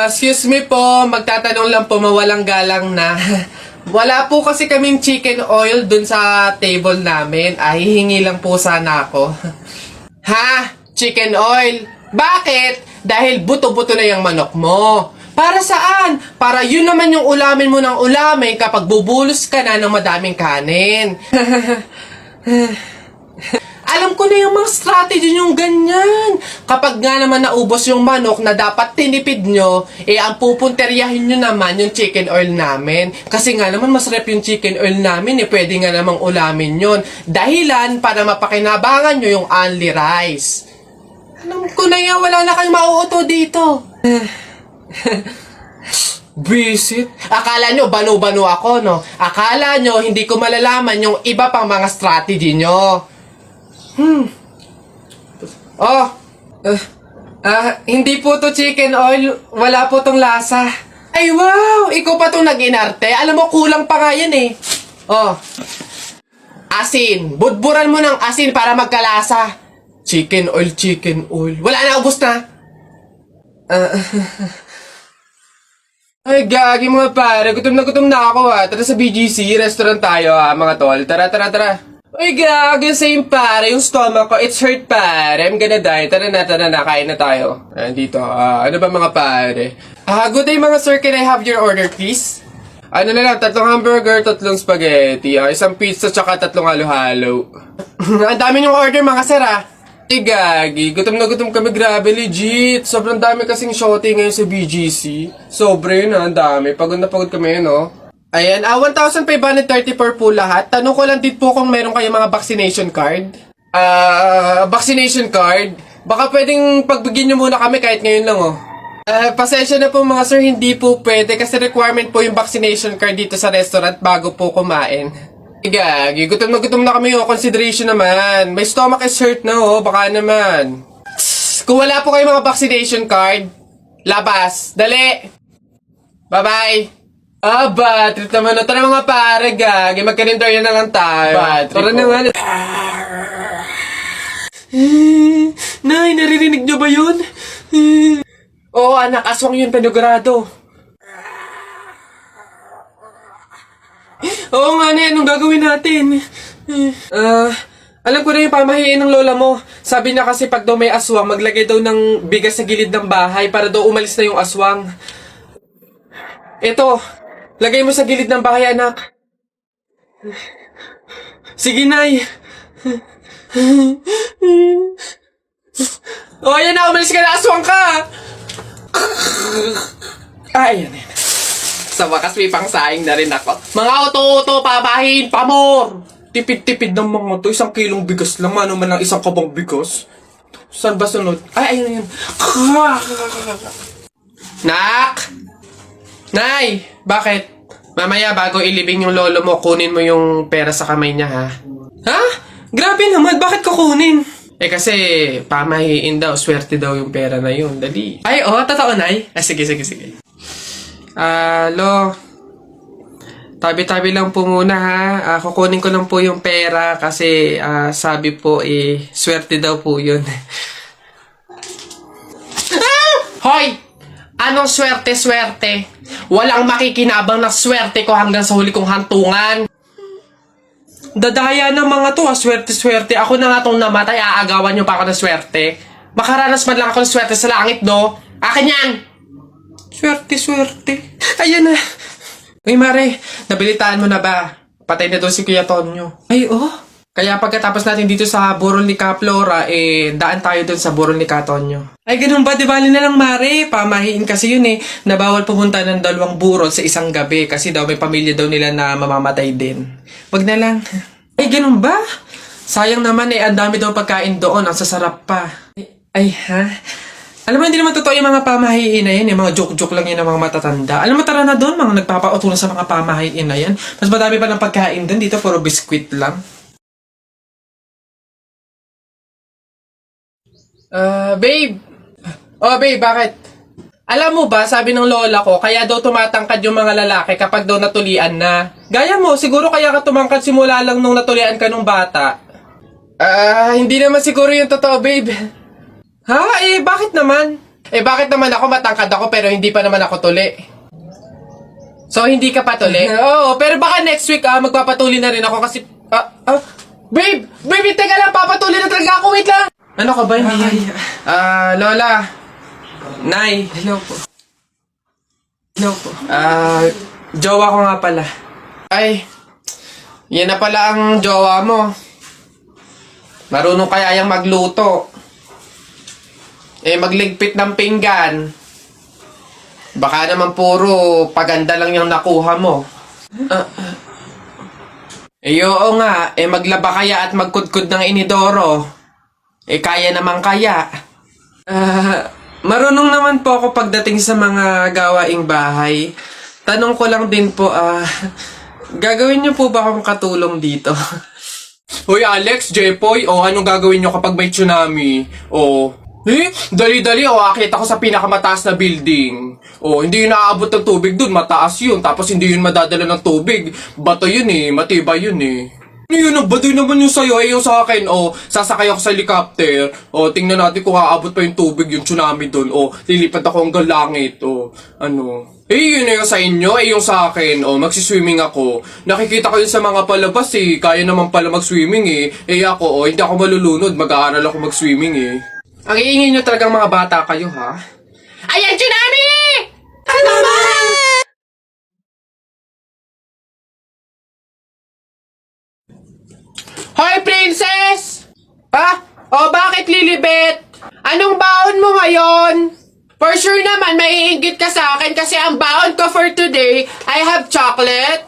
Excuse me po, magtatanong lang po, mawalang galang na. Wala po kasi kaming chicken oil dun sa table namin. Ay, hihingi lang po sana ako. Ha? Chicken oil? Bakit? Dahil buto-buto na yung manok mo. Para saan? Para yun naman yung ulamin mo ng ulamin kapag bubulos ka na ng madaming kanin. Alam ko na yung mga strategy yung ganyan. Kapag nga naman naubos yung manok na dapat tinipid nyo, ang pupunteryahin nyo naman yung chicken oil namin. Kasi nga naman masarap yung chicken oil namin, pwede nga namang ulamin yun. Dahilan para mapakinabangan nyo yung only rice. Alam ko na yan, wala na kayong mauuto dito. Visit? Akala nyo banu-banu ako, no? Akala nyo hindi ko malalaman yung iba pang mga strategy nyo. Hindi po to chicken oil. Wala po tong lasa. Ay, wow! Ikaw pa tong nag-inarte. Alam mo, kulang pa nga yan eh. Asin. Budburan mo ng asin para magkalasa. Chicken oil, chicken oil. Wala na, ubos na. Ay, gagi mga pare. Gutom na ako ha. Tara sa BGC, restaurant tayo ha, mga tol. Tara. Ay, gagi, same pare. Yung stomach ko, it's hurt pare. I'm gonna die. Tara na. Kain na tayo. Dito. Ano ba mga pare? Good day mga sir. Can I have your order please? Ano na lang, 3 hamburger, 3 spaghetti, 1 pizza, tsaka 3 halo-halo. Ang dami yung order mga sir Ay, gagi. Gutom na gutom kami. Grabe, legit. Sobrang dami kasing shorty ngayon sa BGC. Sobre na, ang dami. Pagod na pagod kami, no? Ayan, 1,534 po lahat. Tanong ko lang din po kung meron kayong mga vaccination card. Vaccination card? Baka pwedeng pagbigyan nyo muna kami kahit ngayon lang, pasensya na po mga sir, hindi po pwede kasi requirement po yung vaccination card dito sa restaurant bago po kumain. Gagi, gutom na kami, consideration naman. My stomach is hurt na, baka naman. Kung wala po kayong mga vaccination card, labas, dali. Bye-bye. Bad trip naman. Tara mga pare, gagi. Magkarinderya na lang tayo. Tara naman. Nay, naririnig nyo ba yun? Oo, anak. Aswang yun, panigurado. Oo nga na yan. Anong gagawin natin? Alam ko na yung pamahiin ng lola mo. Sabi niya kasi pag daw may aswang, maglagay daw ng bigas sa gilid ng bahay para daw umalis na yung aswang. Ito. Lagay mo sa gilid ng bahay, anak. Sige, Nay. Ayan na, umalis ka na, aswang ka! Ayan. Sa wakas, may pangsaing na rin ako. Mga oto-oto, pabahin, pamor! Tipid-tipid ng mga to. 1 kilong bigas lang. Ano man lang 1 kabang bigas? Saan ba sunod? Ay, ayun. Nak! Nay! Bakit? Mamaya bago ilibing yung lolo mo, kunin mo yung pera sa kamay niya, ha? Ha? Grabe naman, bakit kukunin? Kasi pamahiin daw, swerte daw yung pera na yun. Dali. Ay, totoo, Nay? Sige. Lo, tabi-tabi lang po muna, ha? Kukunin ko lang po yung pera kasi sabi po, swerte daw po yun. Hoy! Anong swerte-swerte? Walang makikinabang na swerte ko hanggang sa huli kong hantungan. Dadaya ng mga to, swerte-swerte. Ako na nga tong namatay, aagawan nyo pa ako ng swerte. Makaranas man lang ako ng swerte sa langit, no? Akin yan! Swerte-swerte. Ayan na. Uy, Mare, nabilitaan mo na ba? Patay na doon si Kuya Tonyo. Ay, Kaya pagkatapos natin dito sa burol ni Kaplora, daan tayo doon sa burol ni Katonyo. Ay, ganun ba? Di bali na lang, Mare. Pamahiin kasi yun na bawal pumunta ng 2 burol sa isang gabi kasi daw may pamilya daw nila na mamamatay din. Wag na lang. Ay, ganun ba? Sayang naman ang dami daw pagkain doon. Ang sasarap pa. Ay, ha? Alam mo, hindi naman totoo yung mga pamahiin na yan. Yung mga joke-joke lang yan ng mga matatanda. Alam mo, tara na doon. Mga nagpapautulan sa mga pamahiin na yan. Mas madami pa ng pagkain doon. Dito, puro biskwit lang. Babe. Babe, bakit? Alam mo ba, sabi ng lola ko, kaya daw tumatangkad yung mga lalaki kapag daw natulian na. Gaya mo, siguro kaya ka tumangkad simula lang nung natulian ka nung bata. Hindi naman siguro yung totoo, babe. Ha? Bakit naman? Eh bakit naman ako matangkad ako pero hindi pa naman ako tuli? So hindi ka patuli? Oo, pero baka next week magpapatuli na rin ako kasi... Babe! Babe, teka lang, papatuli na talaga ako, wait lang! Ano ka ba? Hindi. Lola. Nay. Hello po. Hello po. Jowa ko nga pala. Ay, yan na pala ang jowa mo. Marunong kaya yung magluto. Magligpit ng pinggan. Baka naman puro paganda lang yung nakuha mo. Oo nga, maglaba kaya at magkudkod ng inidoro. Kaya naman kaya. Marunong naman po ako pagdating sa mga gawaing bahay. Tanong ko lang din po, gagawin niyo po ba akong katulong dito? Hoy Alex, Jepoy, anong gagawin niyo kapag may tsunami? Dali-dali, akit ako sa pinakamataas na building. Hindi yun naaabot ng tubig dun, mataas yun. Tapos hindi yun madadala ng tubig. Bato yun matibay yun Yun, baduy naman yung sa'yo, yung sa akin, sasakay ako sa helicopter. Tingnan natin kung aabot pa yung tubig, yung tsunami dun. Lilipad ako hanggang langit, yun na yung sa inyo, yung sa akin, magsiswimming ako. Nakikita ko yun sa mga palabas, kaya naman pala mag-swimming, ako, hindi ako malulunod, mag-aaral ako mag-swimming, Ang iingay nyo talagang mga bata kayo, ha? Ayan, tsunami! Ano ba? Hoy, princess! Bakit, Lilibet? Anong baon mo ngayon? For sure naman, maiinggit ka sa akin kasi ang baon ko for today, I have chocolate.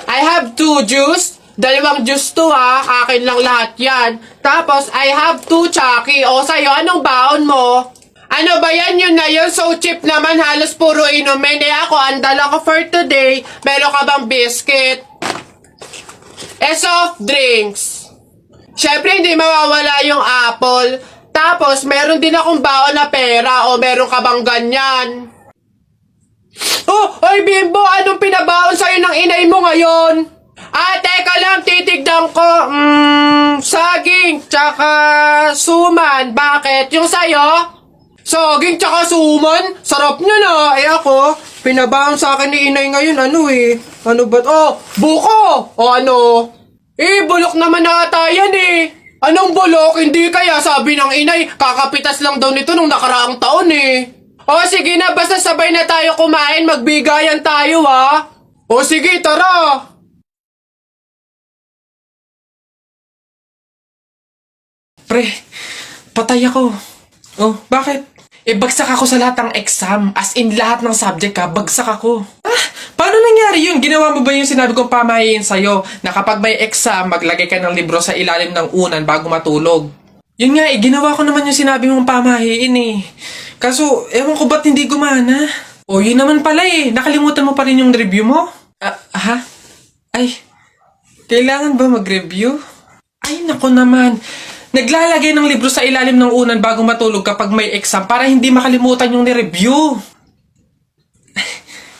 I have 2 juice. 2 juice to akin lang lahat yan. Tapos, I have 2 Chucky. Sa'yo, anong baon mo? Ano ba yan? Yun na yun. So cheap naman. Halos puro inumin. Ako, ang dala ko for today. Meron ka bang biscuit? Soft drinks. Syempre, hindi mawawala yung apple. Tapos, meron din akong baon na pera. Meron ka bang ganyan? Ay, Bimbo! Anong pinabaon sa'yo ng inay mo ngayon? Teka lang, titigdan ko. Saging, tsaka suman. Bakit? Yung sa'yo? Saging, tsaka suman? Sarap nyo na. Ako, pinabaon sa akin ni inay ngayon. Ano ba? Buko! Ano? Bulok naman ata yan Anong bulok? Hindi kaya sabi ng inay, kakapitas lang daw nito nung nakaraang taon sige na, basta sabay na tayo kumain, magbigayan tayo sige, tara! Pre, patay ako. Bakit? Bagsak ako sa lahat ng exam. As in, lahat ng subject bagsak ako. Paano nangyari yun? Ginawa mo ba yung sinabi kong pamahiin sa'yo na kapag may exam, maglagay ka ng libro sa ilalim ng unan bago matulog? Yun nga ginawa ko naman yung sinabi mong pamahiin Kaso, ewan ko ba't hindi gumana? Yun naman pala nakalimutan mo pa rin yung review mo? Ay, kailangan ba mag-review? Ay, nako naman. Naglalagay ng libro sa ilalim ng unan bago matulog kapag may exam para hindi makalimutan yung ni-review.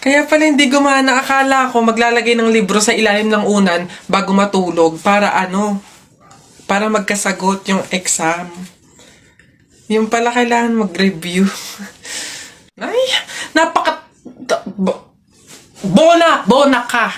Kaya pala hindi gumana. Akala ko maglalagay ng libro sa ilalim ng unan bago matulog para para magkasagot yung exam. Yung pala kailangan mag-review. Ay, Bona ka.